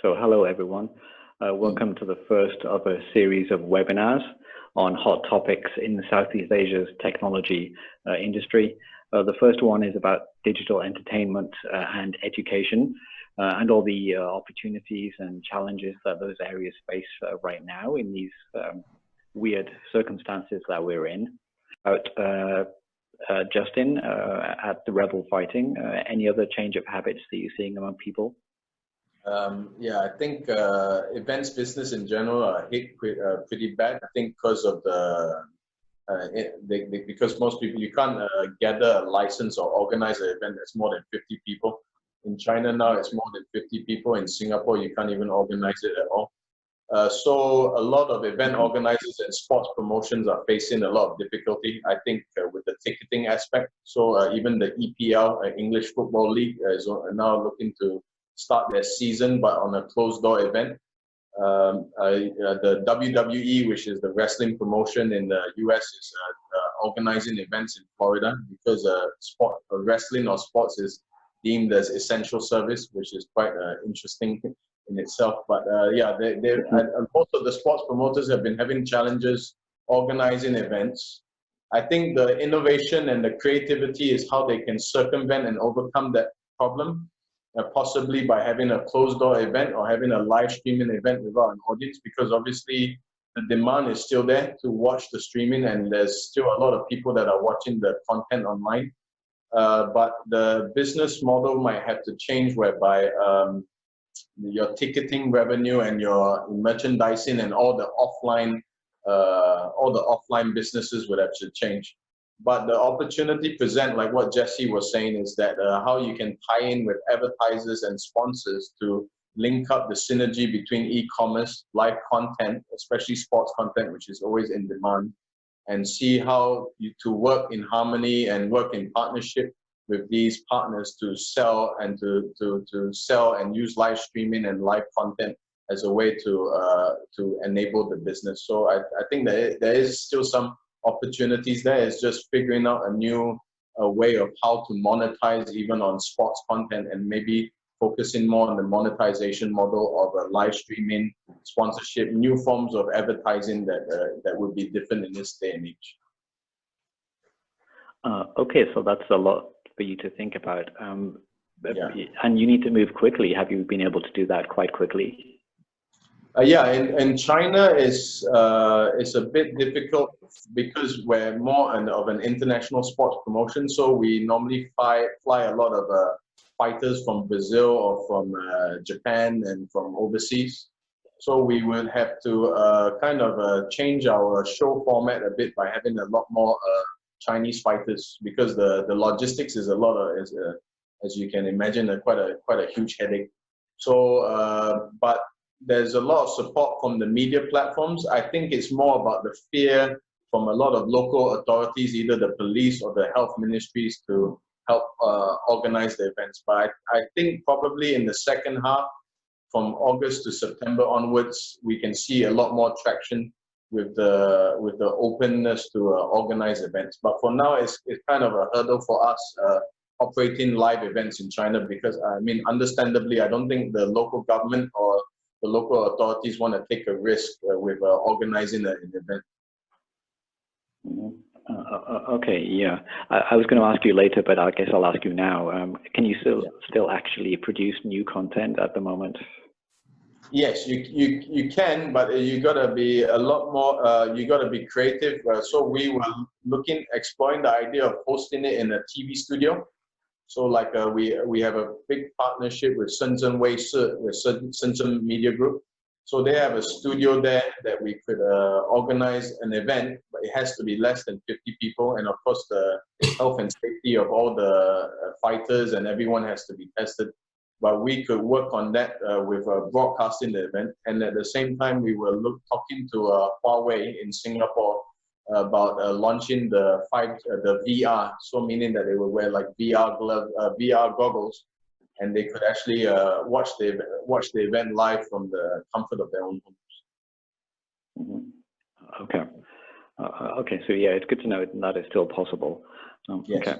So hello everyone. Welcome to the first of a series of webinars on hot topics in Southeast Asia's technology industry. The first one is about digital entertainment and education and all the opportunities and challenges that those areas face right now in these weird circumstances that we're in. About Justin at the Rebel Fighting, any other change of habits that you're seeing among people? Yeah, I think events business in general are hit pretty bad. I think because of because most people, you can't gather a license or organize an event that's more than 50 people. In China now, it's more than 50 people. In Singapore, you can't even organize it at all. So a lot of event organizers and sports promotions are facing a lot of difficulty, I think, with the ticketing aspect. So even the EPL, English Football League, is now looking to start their season, but on a closed-door event. The WWE, which is the wrestling promotion in the US, is organizing events in Florida because wrestling or sports is deemed as essential service, which is quite interesting in itself. But yeah, most of the sports promoters have been having challenges organizing events. I think the innovation and the creativity is how they can circumvent and overcome that problem. Possibly by having a closed-door event or having a live streaming event without an audience, because obviously the demand is still there to watch the streaming, and there's still a lot of people that are watching the content online. But the business model might have to change, whereby your ticketing revenue and your merchandising and all the offline businesses would have to change. But the opportunity present, like what Jessie was saying, is that how you can tie in with advertisers and sponsors to link up the synergy between e-commerce, live content, especially sports content, which is always in demand, and see how to work in harmony and work in partnership with these partners to sell and to sell and use live streaming and live content as a way to enable the business. So I think that there is still some opportunities there. Is just figuring out a new way of how to monetize even on sports content, and maybe focusing more on the monetization model of live streaming, sponsorship, new forms of advertising that would be different in this day and age. Okay, so that's a lot for you to think about. Yeah. And you need to move quickly. Have you been able to do that quite quickly? Yeah, and China is a bit difficult because we're more of an international sports promotion. So we normally fly a lot of fighters from Brazil or from Japan and from overseas. So we would have to kind of change our show format a bit by having a lot more Chinese fighters, because the logistics is as you can imagine, quite a huge headache. So but there's a lot of support from the media platforms. I think it's more about the fear from a lot of local authorities, either the police or the health ministries, to help organize the events. But I think probably in the second half, from August to September onwards, we can see a lot more traction with the openness to organize events. But for now, it's kind of a hurdle for us operating live events in China, because I mean, understandably, I don't think the local government or the local authorities want to take a risk with organizing an event. Okay, yeah. I was going to ask you later, but I guess I'll ask you now. Can you still actually produce new content at the moment? Yes, you can, but you got to be a lot more. You got to be creative. So we were exploring the idea of hosting it in a TV studio. So like we have a big partnership with Shenzhen Weisi, with Shenzhen Media Group. So they have a studio there that we could organize an event, but it has to be less than 50 people. And of course, the health and safety of all the fighters and everyone has to be tested. But we could work on that with broadcasting the event. And at the same time, we were talking to Huawei in Singapore about launching the VR, so meaning that they will wear like VR goggles, and they could actually watch the event live from the comfort of their own homes. Okay. Okay. So yeah, it's good to know that is still possible. Yes. Okay.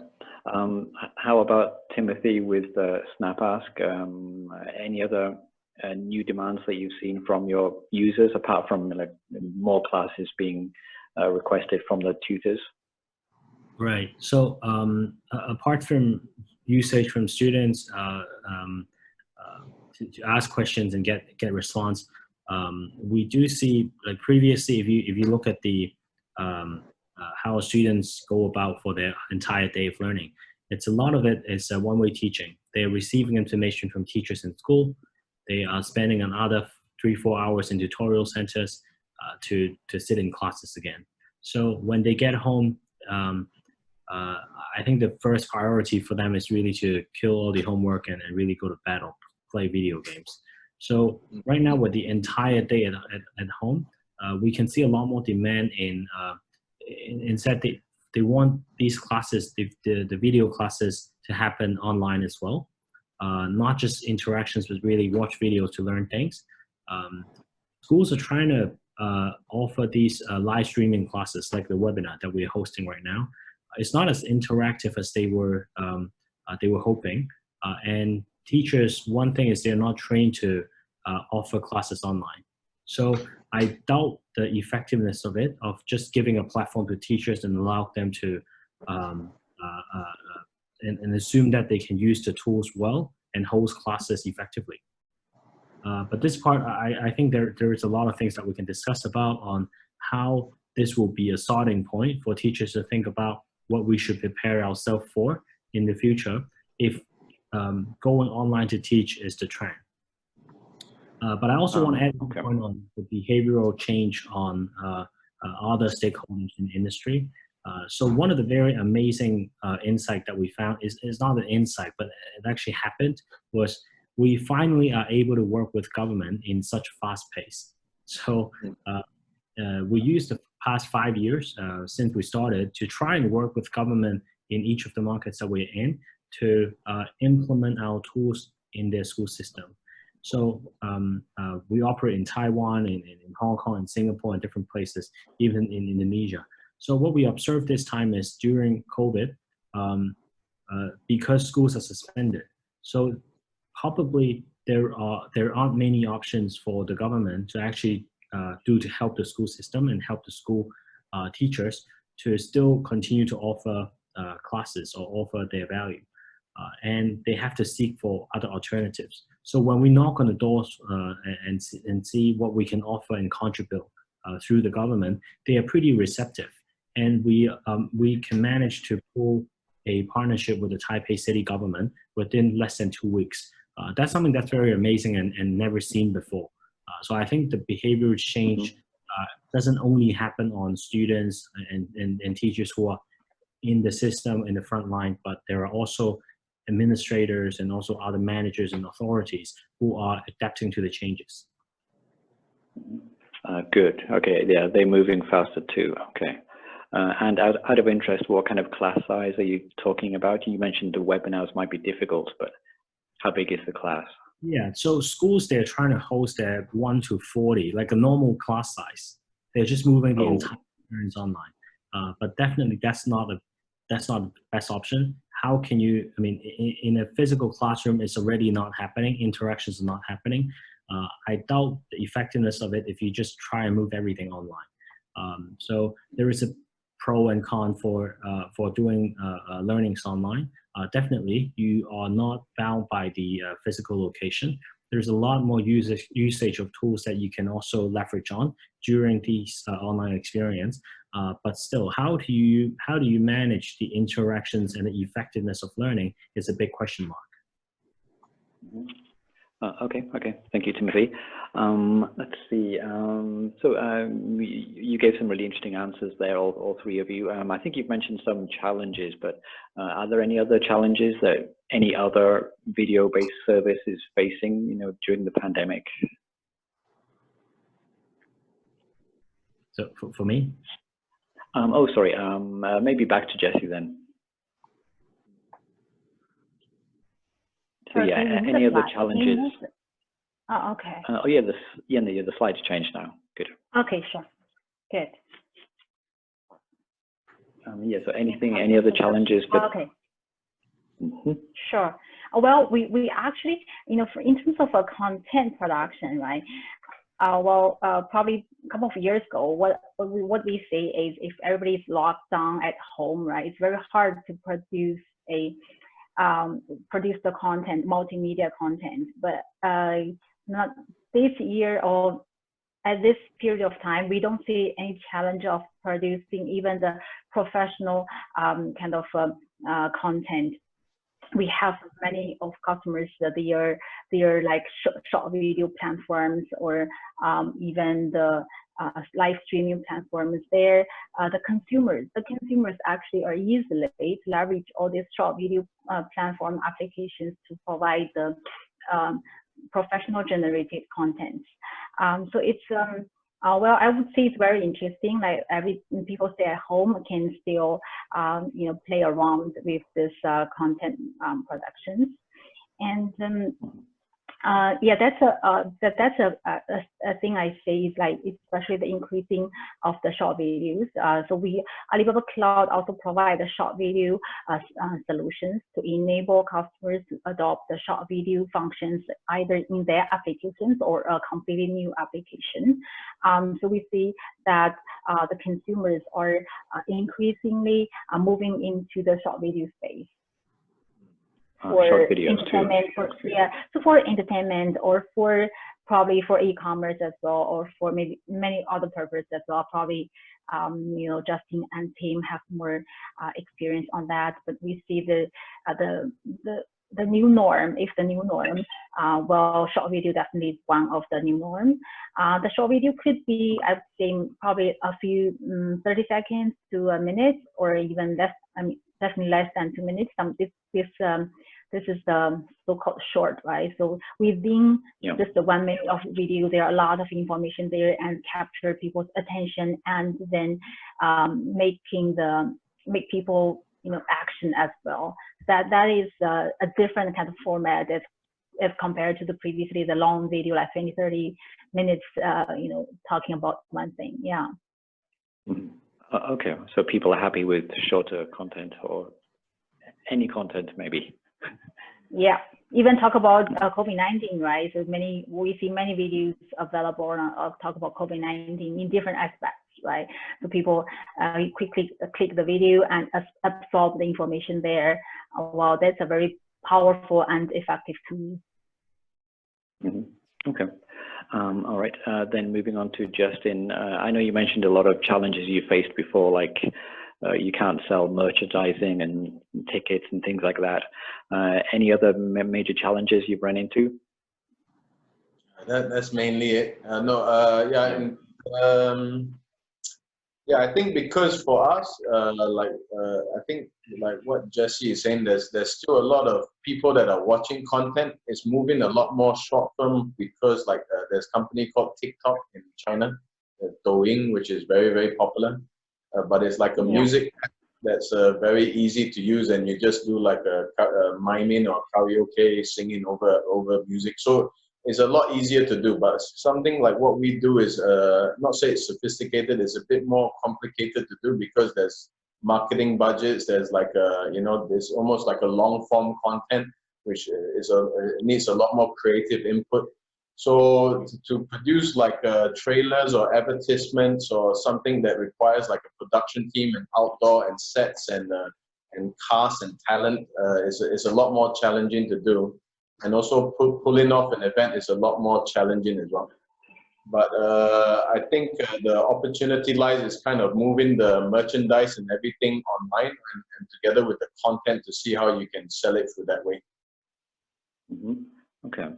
How about Timothy with Snapask? Any other new demands that you've seen from your users, apart from like more classes being requested from the tutors? Right. So apart from usage from students to ask questions and get response, we do see, like previously, if you look at the how students go about for their entire day of learning, it's a lot of it is one-way teaching. They're receiving information from teachers in school. They are spending another 3-4 hours in tutorial centers to sit in classes again. So when they get home, I think the first priority for them is really to kill all the homework and really go to bed or play video games. So right now, with the entire day at home, we can see a lot more demand instead they want these classes, the video classes, to happen online as well. Not just interactions, but really watch videos to learn things. Schools are trying to offer these live streaming classes like the webinar that we're hosting right now. It's not as interactive as they were hoping. And teachers, one thing is they're not trained to offer classes online. So I doubt the effectiveness of it, of just giving a platform to teachers and allow them to and assume that they can use the tools well and host classes effectively. But this part, I think there is a lot of things that we can discuss about on how this will be a starting point for teachers to think about what we should prepare ourselves for in the future if going online to teach is the trend. But I also want to add one point on the behavioral change on other stakeholders in the industry. So one of the very amazing insight that we found is not an insight, but it actually happened, was we finally are able to work with government in such fast pace. So we used the past 5 years since we started to try and work with government in each of the markets that we're in to implement our tools in their school system. So we operate in Taiwan, in Hong Kong, in Singapore, and different places, even in Indonesia. So what we observed this time is during COVID, because schools are suspended, so probably there aren't many options for the government to actually do to help the school system and help the school teachers to still continue to offer classes or offer their value. And they have to seek for other alternatives. So when we knock on the doors and see what we can offer and contribute through the government, they are pretty receptive. And we can manage to pull a partnership with the Taipei city government within less than 2 weeks. That's something that's very amazing and never seen before. So I think the behavioral change doesn't only happen on students and teachers who are in the system, in the front line, but there are also administrators and also other managers and authorities who are adapting to the changes. Good. Okay. Yeah, they're moving faster too. Okay. And out of interest, what kind of class size are you talking about? You mentioned the webinars might be difficult, but how big is the class? Yeah, so schools, they're trying to host their 1 to 40, like a normal class size. They're just moving the entire experience online. But definitely that's not the best option. How can you, I mean, in a physical classroom, it's already not happening, interactions are not happening. I doubt the effectiveness of it if you just try and move everything online. So there is a pro and con for doing learnings online. Definitely, you are not bound by the physical location. There's a lot more usage of tools that you can also leverage on during these online experience. But still, how do you manage the interactions and the effectiveness of learning is a big question mark. Okay. Thank you, Timothy. Let's see. You gave some really interesting answers there, all three of you. I think you've mentioned some challenges, but are there any other challenges that any other video-based service is facing, during the pandemic? So for me? Sorry. Maybe back to Jessie then. So yeah, any other challenges? Oh, okay. The slides changed now. Good. Okay, sure. Good. So any other challenges? Okay. Sure. Well, we actually, in terms of a content production, right? Probably a couple of years ago, what we say is if everybody's locked down at home, right, it's very hard to produce the content, multimedia content. But not this year or at this period of time, we don't see any challenge of producing even the professional kind of content. We have many of customers that they are like short video platforms or even the live streaming platforms there. The consumers actually are easily to leverage all these short video platform applications to provide the professional generated content. So it's well, I would say it's very interesting. Like people stay at home can still play around with this content productions, and yeah, that's a thing I say is like, especially the increasing of the short videos. So Alibaba Cloud also provide the short video solutions to enable customers to adopt the short video functions either in their applications or a completely new application. So we see that the consumers are increasingly moving into the short video space. For entertainment, so for entertainment or probably for e-commerce as well, or for maybe many other purposes as well. Probably, Justin and team have more experience on that. But we see the new norm. If the new norm, well, short video definitely is one of the new norms. The short video could be, I would say, probably a few 30 seconds to a minute, or even less. I mean, definitely less than 2 minutes. This is the so-called short, right? So within just the 1 minute of video, there are a lot of information there and capture people's attention, and then make people action as well. That is a different kind of format if compared to the previously the long video, like 20-30 minutes, talking about one thing. Yeah. Okay, so people are happy with shorter content or any content maybe. Yeah, even talk about COVID-19, right? So we see many videos available of talk about COVID-19 in different aspects, right? So people quickly click the video and absorb the information there. Well, that's a very powerful and effective tool. Okay. All right. Then moving on to Justin. I know you mentioned a lot of challenges you faced before, like you can't sell merchandising and tickets and things like that. Any other major challenges you've run into? That's mainly it. I think because for us, I think like what Jessie is saying, there's still a lot of people that are watching content. It's moving a lot more short term because there's a company called TikTok in China, Douyin, which is very, very popular. But it's like a music app that's very easy to use, and you just do like a miming or karaoke singing over music. So it's a lot easier to do. But something like what we do is not say it's sophisticated. It's a bit more complicated to do because there's marketing budgets. There's like there's almost like a long form content, which needs a lot more creative input. So to produce like trailers or advertisements or something that requires like a production team and outdoor and sets and cast and talent is a lot more challenging to do, and also pulling off an event is a lot more challenging as well. But I think the opportunity lies is kind of moving the merchandise and everything online and together with the content to see how you can sell it through that way. Okay.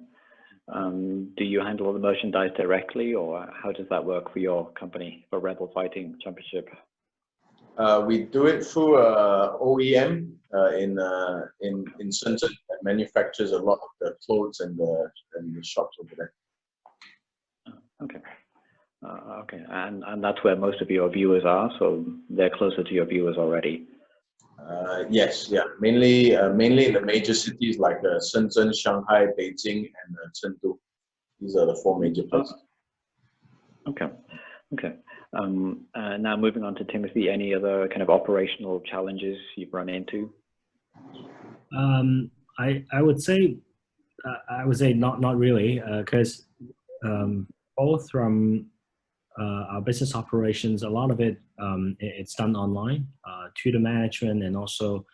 Do you handle the merchandise directly, or how does that work for your company, for Rebel Fighting Championship? We do it through OEM in Shenzhen that manufactures a lot of the clothes and the shops over there. Okay. Okay, and that's where most of your viewers are, so they're closer to your viewers already. Yes, yeah, mainly in the major cities like Shenzhen, Shanghai, Beijing, and Chengdu. These are the 4 major places. Okay. Now moving on to Timothy, any other kind of operational challenges you've run into? I would say not really, because both from our business operations, a lot of it it's done online. To the management and also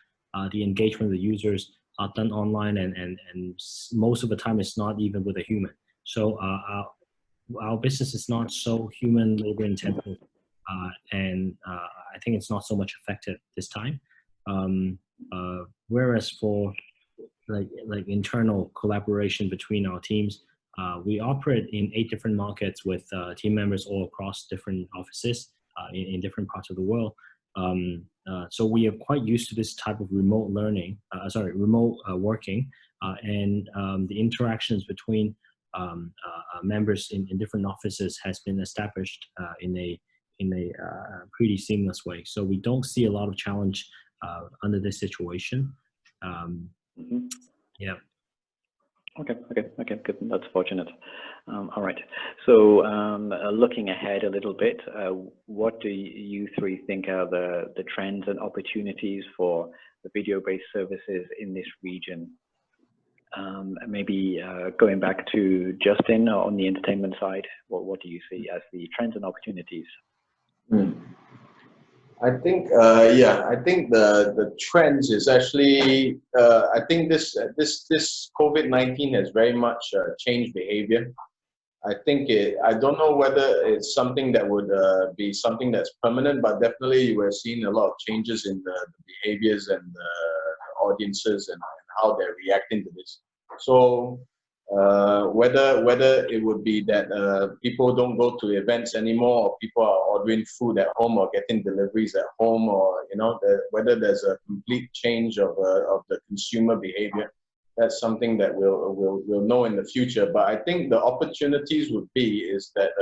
the engagement with the users are done online, and most of the time it's not even with a human. So our business is not so human labor intensive, and I think it's not so much affected this time. Whereas for like internal collaboration between our teams, we operate in 8 different markets with team members all across different offices in different parts of the world. So we are quite used to this type of remote learning, remote working, and the interactions between members in different offices has been established in a pretty seamless way. So we don't see a lot of challenge under this situation. Yeah. Okay, good. That's fortunate. All right. So looking ahead a little bit, what do you 3 think are the trends and opportunities for the video-based services in this region? Maybe going back to Justin on the entertainment side, what do you see as the trends and opportunities? I think the trends is actually I think this COVID-19 has very much changed behavior. I think I don't know whether it's something that would be something that's permanent, but definitely we're seeing a lot of changes in the behaviors and the audiences and how they're reacting to this. So whether it would be that people don't go to events anymore, or people are ordering food at home or getting deliveries at home, or whether there's a complete change of the consumer behavior, that's something that we'll know in the future. But I think the opportunities would be is that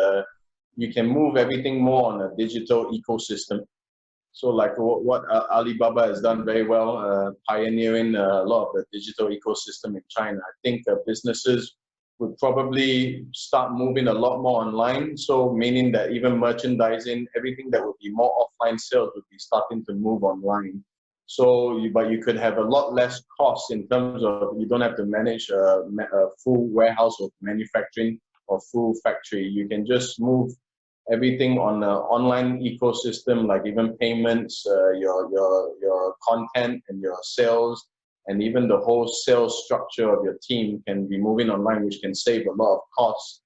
you can move everything more on a digital ecosystem. So like what Alibaba has done very well, pioneering a lot of the digital ecosystem in China. I think businesses would probably start moving a lot more online. So meaning that even merchandising, everything that would be more offline sales would be starting to move online. So, but you could have a lot less costs in terms of you don't have to manage a full warehouse of manufacturing or full factory. You can just move everything on the online ecosystem, like even payments, your content and your sales, and even the whole sales structure of your team can be moving online, which can save a lot of costs.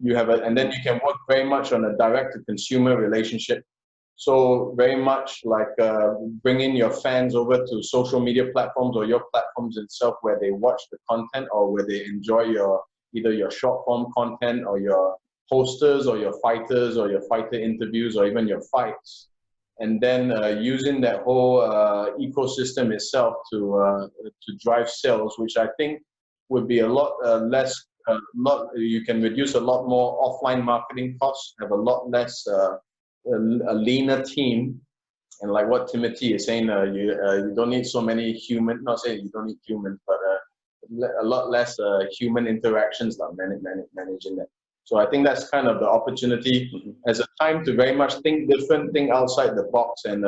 And then you can work very much on a direct-to-consumer relationship. So very much like bringing your fans over to social media platforms or your platforms itself, where they watch the content or where they enjoy either your short-form content or your posters or your fighters or your fighter interviews or even your fights, and then using that whole ecosystem itself to drive sales, which I think would be a lot less. You can reduce a lot more offline marketing costs, have a lot less a leaner team, and like what Timothy is saying, you don't need so many human. Not saying you don't need humans, but a lot less human interactions like managing that. So I think that's kind of the opportunity as a time to very much think different, think outside the box, and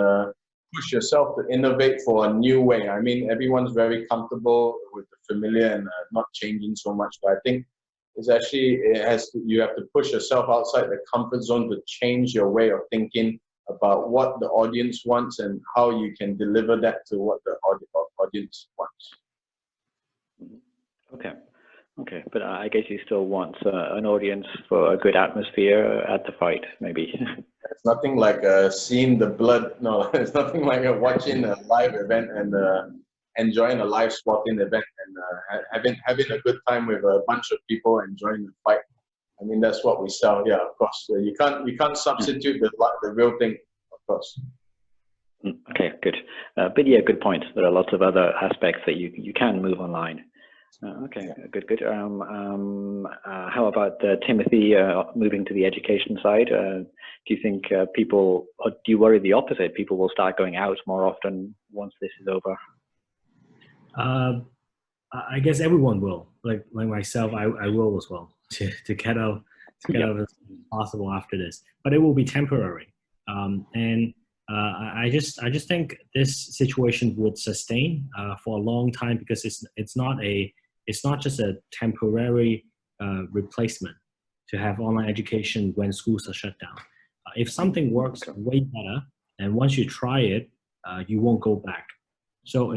push yourself to innovate for a new way. I mean, everyone's very comfortable with the familiar and not changing so much. But I think it's actually, you have to push yourself outside the comfort zone to change your way of thinking about what the audience wants and how you can deliver that to what the audience wants. Okay, but I guess you still want an audience for a good atmosphere at the fight, maybe. It's nothing like seeing the blood. No, it's nothing like watching a live event and enjoying a live sporting event and having a good time with a bunch of people enjoying the fight. I mean, that's what we sell. Yeah, of course. You can't substitute the real thing, of course. Okay, good. But yeah, good point. There are lots of other aspects that you can move online. Okay, good. How about Timothy, moving to the education side? Do you think people, or do you worry the opposite? People will start going out more often once this is over? I guess everyone will. Like myself, I will as well to get out as soon as possible after this. But it will be temporary. And I just think this situation would sustain for a long time, because it's not just a temporary replacement to have online education when schools are shut down. If something works way better, and once you try it, you won't go back. So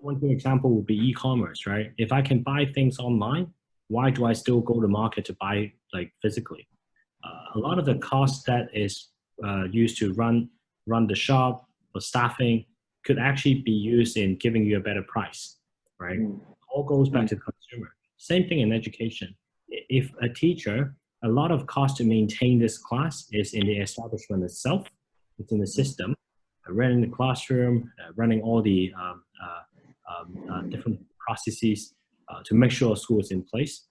one good example would be e-commerce, right? If I can buy things online, why do I still go to market to buy like physically? A lot of the cost that is used to run the shop or staffing could actually be used in giving you a better price, right? All goes back to the consumer. Same thing in education. If a teacher, a lot of cost to maintain this class is in the establishment itself, it's in the system, running the classroom, running all the different processes to make sure a school is in place.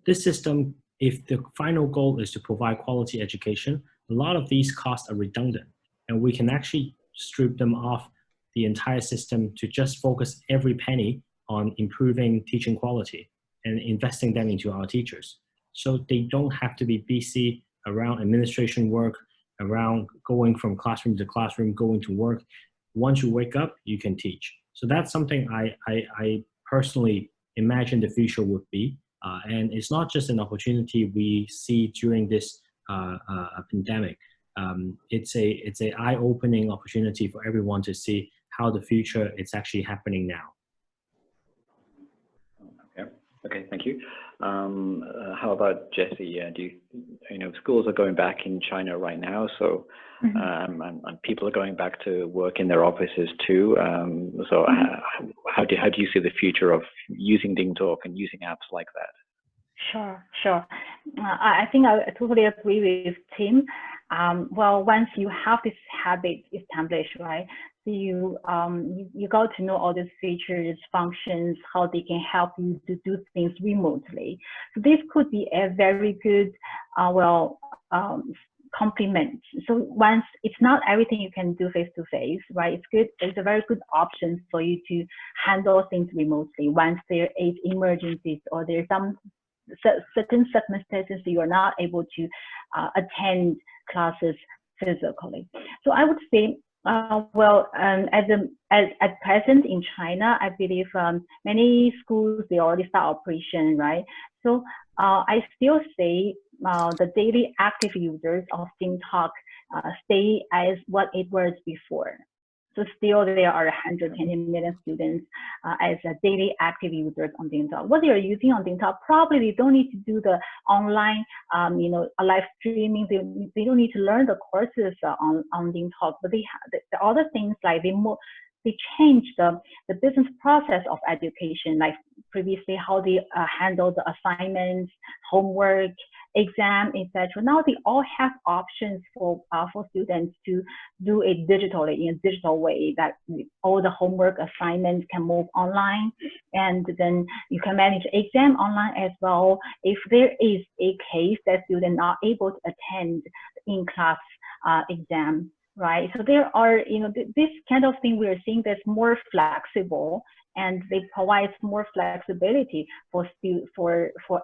This system, if the final goal is to provide quality education, a lot of these costs are redundant, and we can actually strip them off the entire system to just focus every penny on improving teaching quality and investing them into our teachers. So they don't have to be busy around administration work, around going from classroom to classroom, going to work. Once you wake up, you can teach. So that's something I personally imagine the future would be. And it's not just an opportunity we see during this pandemic. It's a eye-opening opportunity for everyone to see how the future is actually happening now. Okay, thank you. How about Jessie? You know, schools are going back in China right now, so and people are going back to work in their offices too. So how do you see the future of using DingTalk and using apps like that? Sure. I think I totally agree with Tim. Well, once you have this habit established, right? So you got to know all these features, functions, how they can help you to do things remotely. So this could be a very good, complement. So once it's not everything you can do face to face, right? It's good. It's a very good option for you to handle things remotely. Once there is emergencies or there's some certain circumstances you are not able to attend classes physically. So I would say, at present in China, I believe many schools, they already start operation, right? So I still say the daily active users of DingTalk stay as what it was before. So still there are 120 million students as daily active users on DingTalk. What they are using on DingTalk, probably they don't need to do the online, live streaming. They don't need to learn the courses on DingTalk, but they have the other things like they change the business process of education, like previously how they handle the assignments, homework, exam, etc. Now they all have options for students to do it digitally, in a digital way, that all the homework assignments can move online, and then you can manage exam online as well. If there is a case that students are able to attend in-class exam, right? So there are, this kind of thing we are seeing that's more flexible, and they provide more flexibility for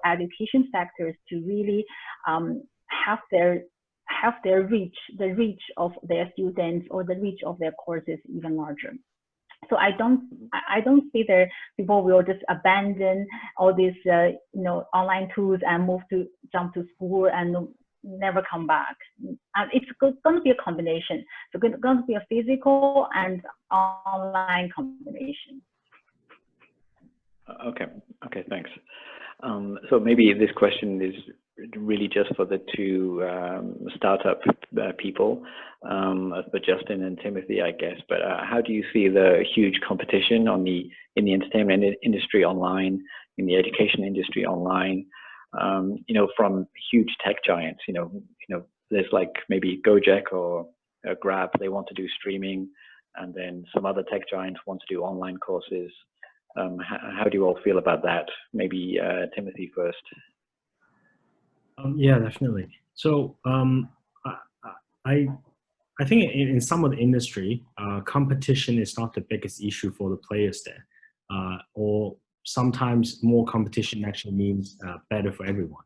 education sectors to really have their reach, the reach of their students or the reach of their courses even larger. So I don't see that people will just abandon all these online tools and jump to school and never come back. It's going to be a combination. So it's going to be a physical and online combination. Okay, thanks. So maybe this question is really just for the two startup people, but Justin and Timothy, I guess. But how do you see the huge competition in the entertainment industry online, in the education industry online? From huge tech giants. There's like maybe Gojek or Grab. They want to do streaming, and then some other tech giants want to do online courses. How do you all feel about that? Maybe Timothy first. Yeah, definitely. So I think in some of the industry, competition is not the biggest issue for the players there, or sometimes more competition actually means better for everyone.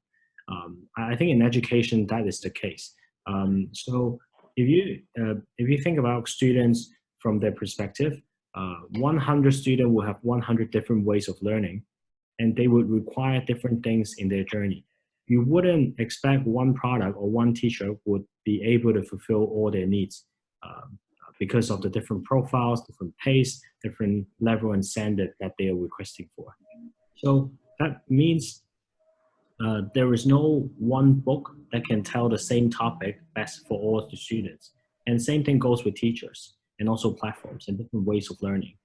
I think in education that is the case. So if you think about students from their perspective, 100 students will have 100 different ways of learning, and they would require different things in their journey. You wouldn't expect one product or one teacher would be able to fulfill all their needs because of the different profiles, different pace, different level and standard that they are requesting for. So that means there is no one book that can tell the same topic best for all the students. And same thing goes with teachers and also platforms and different ways of learning.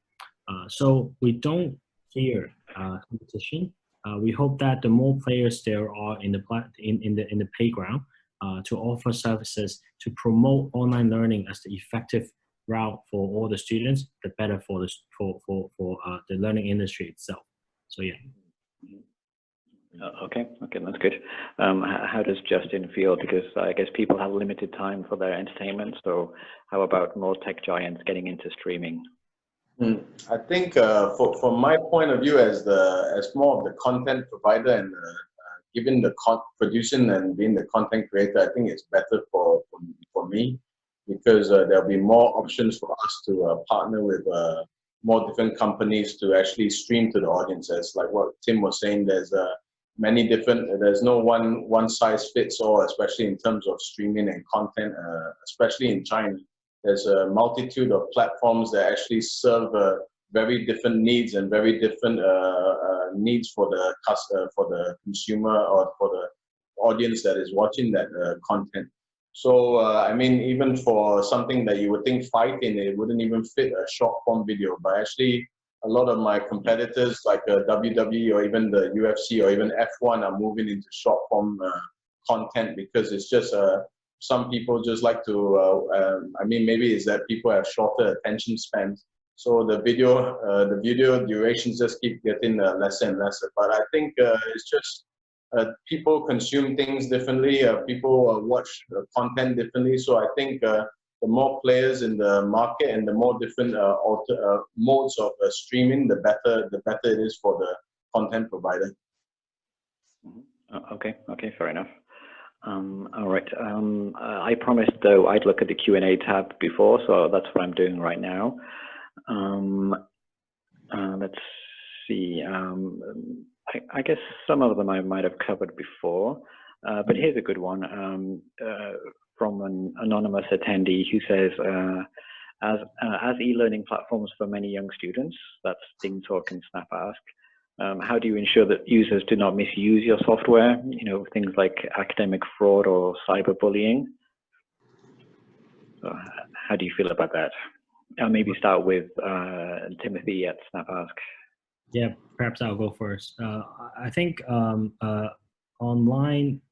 So we don't fear competition. We hope that the more players there are in the playground to offer services to promote online learning as the effective route for all the students, the better for the learning industry itself. So yeah. Okay, that's good. How does Justin feel? Because I guess people have limited time for their entertainment. So how about more tech giants getting into streaming? I think from my point of view as more of the content provider and given the producing and being the content creator, I think it's better for me because there'll be more options for us to partner with more different companies to actually stream to the audiences. Like what Tim was saying, there's many different. There's no one size fits all, especially in terms of streaming and content, especially in China. There's a multitude of platforms that actually serve very different needs and very different needs for the consumer or for the audience that is watching that content. So I mean, even for something that you would think fighting, it wouldn't even fit a short form video. But actually, a lot of my competitors like WWE or even the UFC or even F1 are moving into short form content because it's just some people just like to, I mean, maybe it's that people have shorter attention spans. So the video durations just keep getting lesser and lesser. But I think it's just people consume things differently. People watch content differently. So I think the more players in the market and the more different modes of streaming, the better it is for the content provider. Okay, fair enough. All right. I promised though I'd look at the Q&A tab before, so that's what I'm doing right now. Let's see. I guess some of them I might have covered before, but here's a good one from an anonymous attendee who says, as e-learning platforms for many young students, that's TikNode and Snapask, how do you ensure that users do not misuse your software? You know, things like academic fraud or cyberbullying. So how do you feel about that? I'll maybe start with Timothy at Snapask. Yeah, perhaps I'll go first. I think online,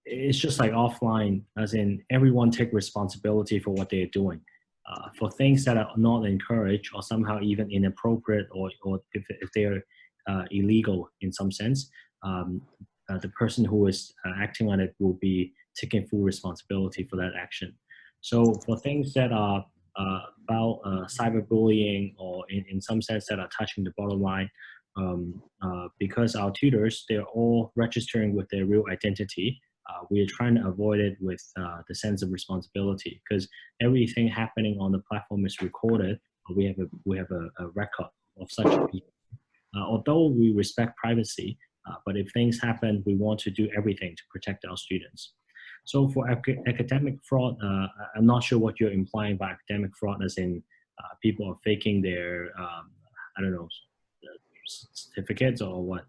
it's just like offline, as in everyone take responsibility for what they're doing. For things that are not encouraged or somehow even inappropriate or if they're illegal in some sense, the person who is acting on it will be taking full responsibility for that action. So for things that are about cyberbullying or in some sense that are touching the bottom line, because our tutors, they're all registering with their real identity, we are trying to avoid it with the sense of responsibility, because everything happening on the platform is recorded. We have a record of such people. Although we respect privacy, but if things happen, we want to do everything to protect our students. So for academic fraud, I'm not sure what you're implying by academic fraud, as in people are faking their, I don't know, certificates or what?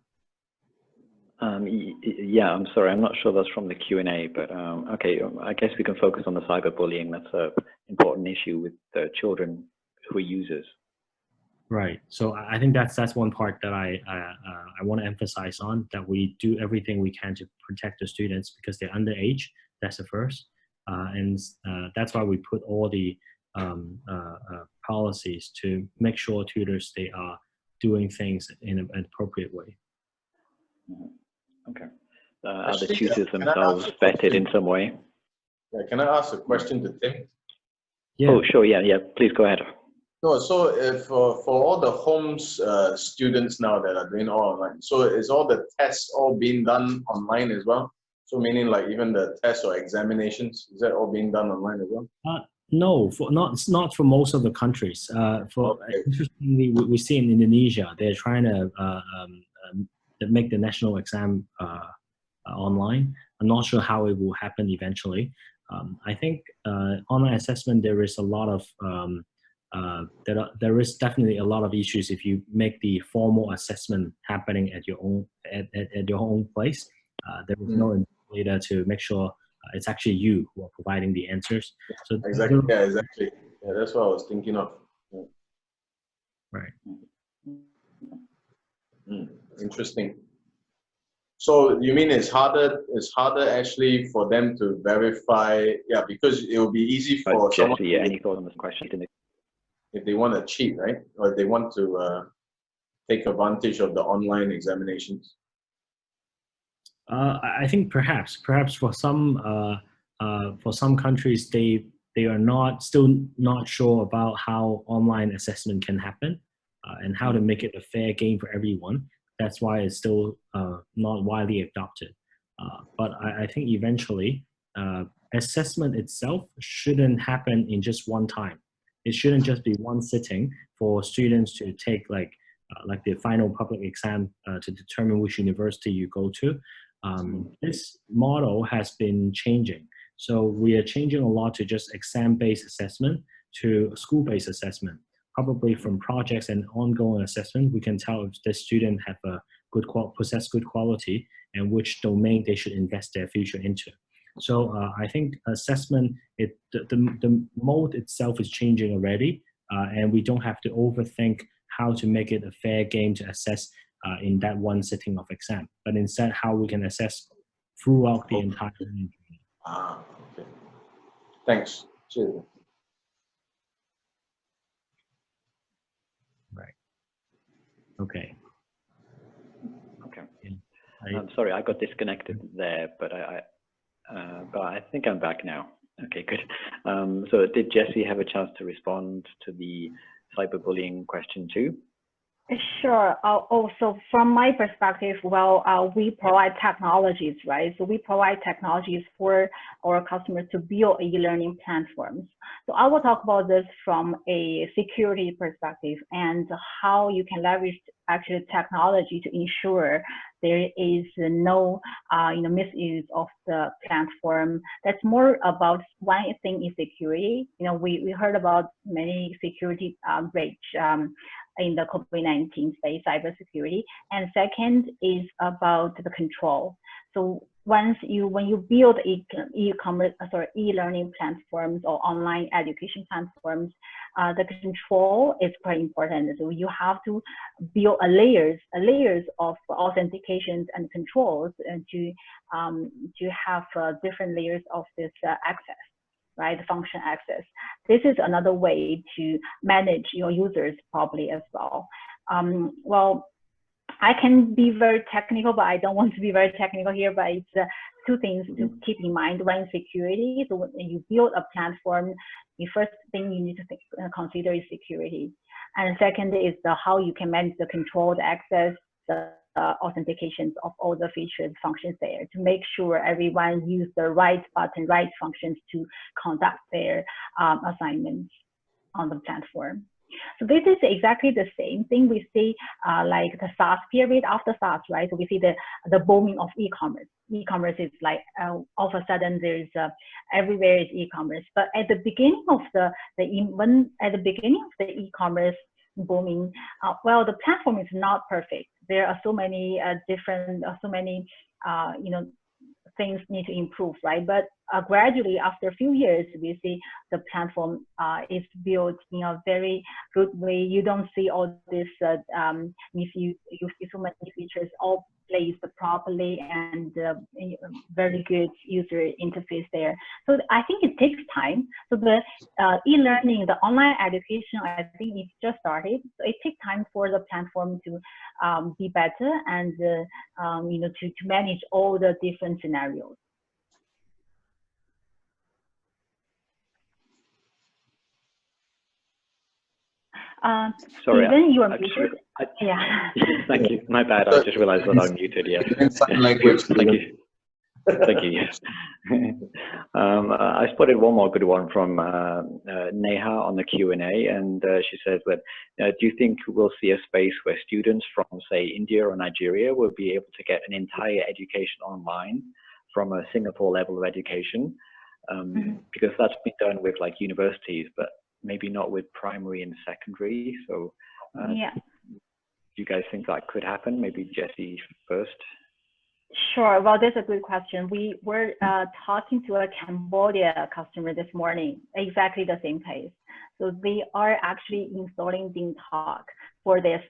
Yeah, I'm sorry, I'm not sure that's from the Q&A, but okay, I guess we can focus on the cyberbullying. That's an important issue with the children who are users. Right. So I think that's one part that I want to emphasize on, that we do everything we can to protect the students because they're underage. That's the first, and that's why we put all the policies to make sure tutors, they are doing things in an appropriate way. Okay. Are the tutors themselves vetted in some way? Yeah, can I ask a question to Tim? Yeah. Oh, sure. Yeah. Please go ahead. No, so if for all the homes students now that are doing all online, so is all the tests all being done online as well? So meaning like even the tests or examinations, is that all being done online as well? No, not for most of the countries. Interestingly, we see in Indonesia they're trying to make the national exam online. I'm not sure how it will happen eventually. I think online assessment, there is a lot of there is definitely a lot of issues if you make the formal assessment happening at your own at your own place. There is no data to make sure it's actually you who are providing the answers. So exactly, yeah, exactly. Yeah, that's what I was thinking of. Yeah. Right. Interesting. So you mean it's harder actually for them to verify, yeah, because it will be easy for someone. Jessie, any thoughts on this question? If they want to cheat, right? Or if they want to take advantage of the online examinations. I think perhaps for some countries they are still not sure about how online assessment can happen and how to make it a fair game for everyone. That's why it's still not widely adopted. But I think eventually assessment itself shouldn't happen in just one time. It shouldn't just be one sitting for students to take like the final public exam to determine which university you go to. This model has been changing. So we are changing a lot to just exam-based assessment to school-based assessment. Probably from projects and ongoing assessment, we can tell if the student have a possess good quality and which domain they should invest their future into. So I think assessment, the mode itself is changing already, and we don't have to overthink how to make it a fair game to assess in that one sitting of exam, but instead how we can assess throughout the entire journey. Okay. Thanks. Cheers. Right. Okay. I'm sorry, I got disconnected there, but I think I'm back now. Okay, good. So did Jessie have a chance to respond to the cyberbullying question too? Sure. Also, from my perspective, well, we provide technologies, right? So we provide technologies for our customers to build e-learning platforms. So I will talk about this from a security perspective and how you can leverage actually technology to ensure there is no misuse of the platform. That's more about one thing is security. We heard about many security breach in the COVID-19 space, cybersecurity. And second is about the control. So when you build e-learning platforms or online education platforms, the control is quite important. So you have to build layers of authentications and controls and to have different layers of this access. Right, function access. This is another way to manage your users properly as well. Well, I can be very technical, but I don't want to be very technical here, but it's two things to keep in mind. One, security. So when you build a platform, the first thing you need to consider is security. And second is how you can manage the controlled access, the authentications of all the features, functions there to make sure everyone use the right button, right functions to conduct their assignments on the platform. So this is exactly the same thing we see like the SaaS period after SaaS, right? So we see the booming of e-commerce. E-commerce is like all of a sudden there's everywhere is e-commerce. But at the beginning of the e-commerce booming, well, the platform is not perfect. There are so many things need to improve, right? But gradually, after a few years, we see the platform is built in a very good way. You don't see all this misuse. You see so many features all placed properly and very good user interface there. So I think it takes time. So the e-learning, the online education, I think it's just started. So it takes time for the platform to be better and to manage all the different scenarios. Sorry, Steven, you are muted. Yeah. Thank you. My bad. I just realized that I'm muted. Yeah. Sign language. Thank you. Thank you. I spotted one more good one from Neha on the Q&A, and she says that, do you think we'll see a space where students from, say, India or Nigeria will be able to get an entire education online from a Singapore level of education? Because that's been done with like universities, but maybe not with primary and secondary. So Yeah. do you guys think that could happen? Maybe Jessie first. Sure. Well, that's a good question. We were talking to a Cambodia customer this morning, exactly the same case. So they are actually installing DingTalk for the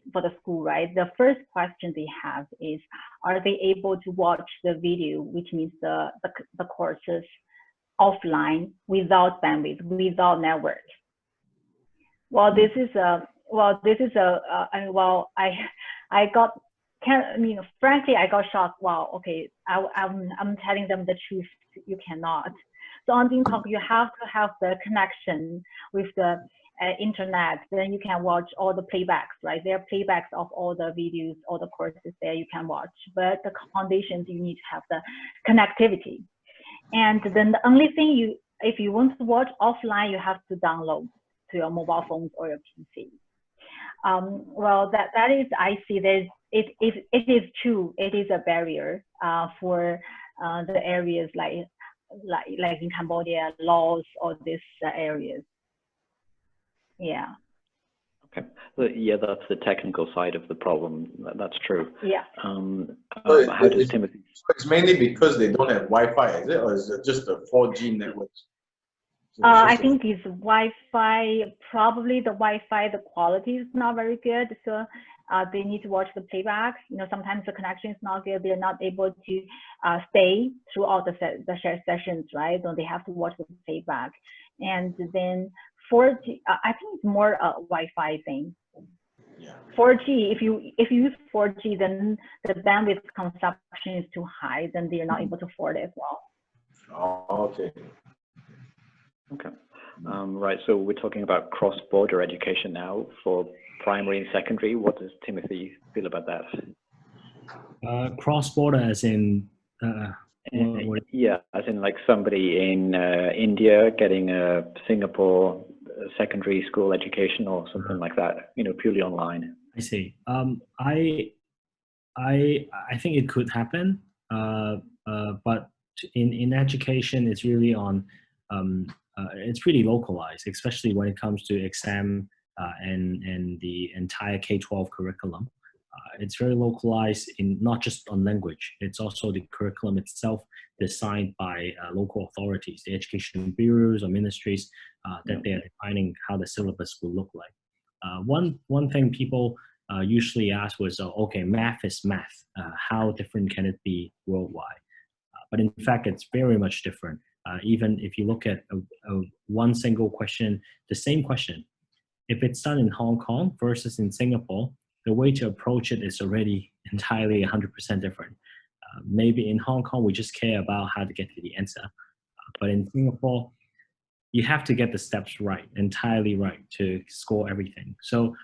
school, right? The first question they have is, are they able to watch the video, which means the courses offline without bandwidth, without network? Well, frankly, I got shocked. Wow, okay, I'm telling them the truth. You cannot. So on DingTalk, you have to have the connection with the internet. Then you can watch all the playbacks, right? There are playbacks of all the videos, all the courses there you can watch. But the foundations, you need to have the connectivity. And then the only thing if you want to watch offline, you have to download to your mobile phones or your PC. Well, that is, I see it is true. It is a barrier for the areas like in Cambodia, Laos, or these areas. Yeah. Okay. So, yeah, that's the technical side of the problem. That's true. Yeah. How does Timothy? It's mainly because they don't have Wi-Fi, is it, or is it just a 4G network? I think it's Wi-Fi. Probably the Wi-Fi, the quality is not very good, so they need to watch the playback. Sometimes the connection is not good. They're not able to stay throughout the shared sessions, right? So they have to watch the playback. And then 4G, I think it's more a Wi-Fi thing. Yeah. 4G, if you use 4G, then the bandwidth consumption is too high. Then they are not able to afford it as well. Oh, okay. Okay. Right. So we're talking about cross-border education now for primary and secondary. What does Timothy feel about that? Cross-border as in? Yeah, as in like somebody in India getting a Singapore secondary school education or something like that, purely online. I see. I think it could happen, but in education, it's really on. It's pretty localized, especially when it comes to exam and the entire K-12 curriculum. It's very localized in not just on language. It's also the curriculum itself designed by local authorities, the education bureaus or ministries that they are defining how the syllabus will look like. One thing people usually ask was, okay, math is math. How different can it be worldwide? But in fact, it's very much different. Even if you look at one single question, the same question, if it's done in Hong Kong versus in Singapore, the way to approach it is already entirely 100% different. Maybe in Hong Kong, we just care about how to get to the answer. But in Singapore, you have to get the steps right, entirely right, to score everything. So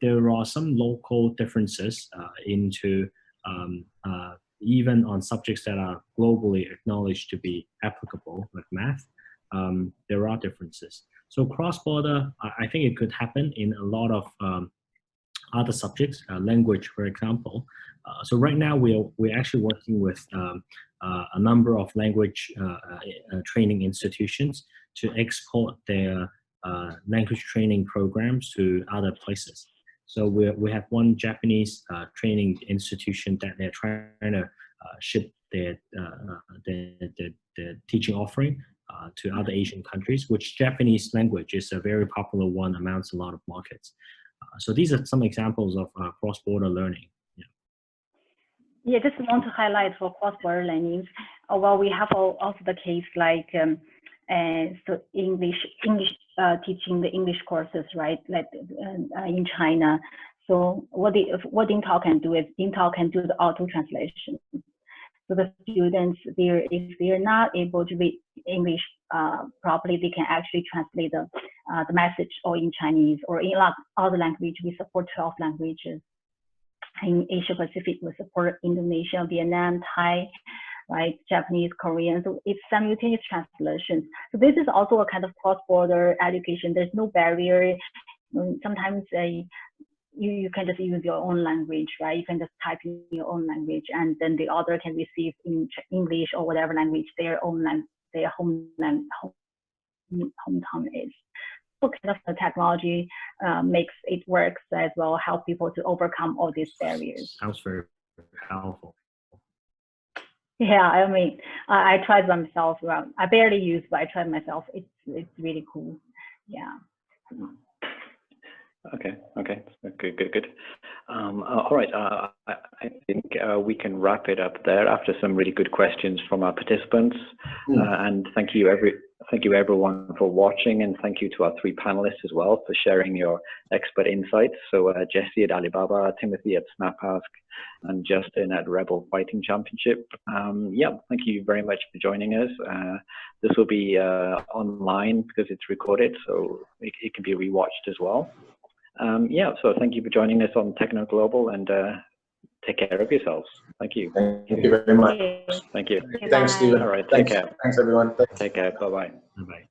there are some local differences into even on subjects that are globally acknowledged to be applicable, like math, there are differences. So cross-border, I think it could happen in a lot of other subjects, language, for example. So right now we're actually working with a number of language training institutions to export their language training programs to other places. So we have one Japanese training institution that they're trying to ship their teaching offering to other Asian countries, which Japanese language is a very popular one amongst a lot of markets. So these are some examples of cross-border learning. Yeah, just want to highlight for cross-border learning. Well, we have also the case like so English teaching the English courses, right? Like in China. So what DingTalk can do is DingTalk can do the auto translation. So the students, if they're not able to read English properly, they can actually translate the message or in Chinese or in other language. We support 12 languages. In Asia Pacific, we support Indonesia, Vietnam, Thai, right? Japanese, Korean, so it's simultaneous translations. So this is also a kind of cross-border education. There's no barrier. Sometimes you can just use your own language, right? You can just type in your own language, and then the other can receive in English or whatever language their hometown is. So kind of the technology makes it work as well, help people to overcome all these barriers. Sounds very powerful. Yeah, I mean, I tried by myself. Well, I barely use, but I tried myself. It's really cool. Yeah. Okay. Good. All right. I think we can wrap it up there after some really good questions from our participants. And thank you everyone for watching, and thank you to our 3 panelists as well for sharing your expert insights. So Jessie at Alibaba, Timothy at Snapask, and Justin at Rebel Fighting Championship. Yeah, thank you very much for joining us. This will be online because it's recorded, so it can be rewatched as well. Yeah, so thank you for joining us on TechNode Global, and take care of yourselves. Thank you. Thank you very much. Thank you. Thanks, Stephen. All right, take care. Thanks, everyone. Take care. Bye-bye. Bye-bye.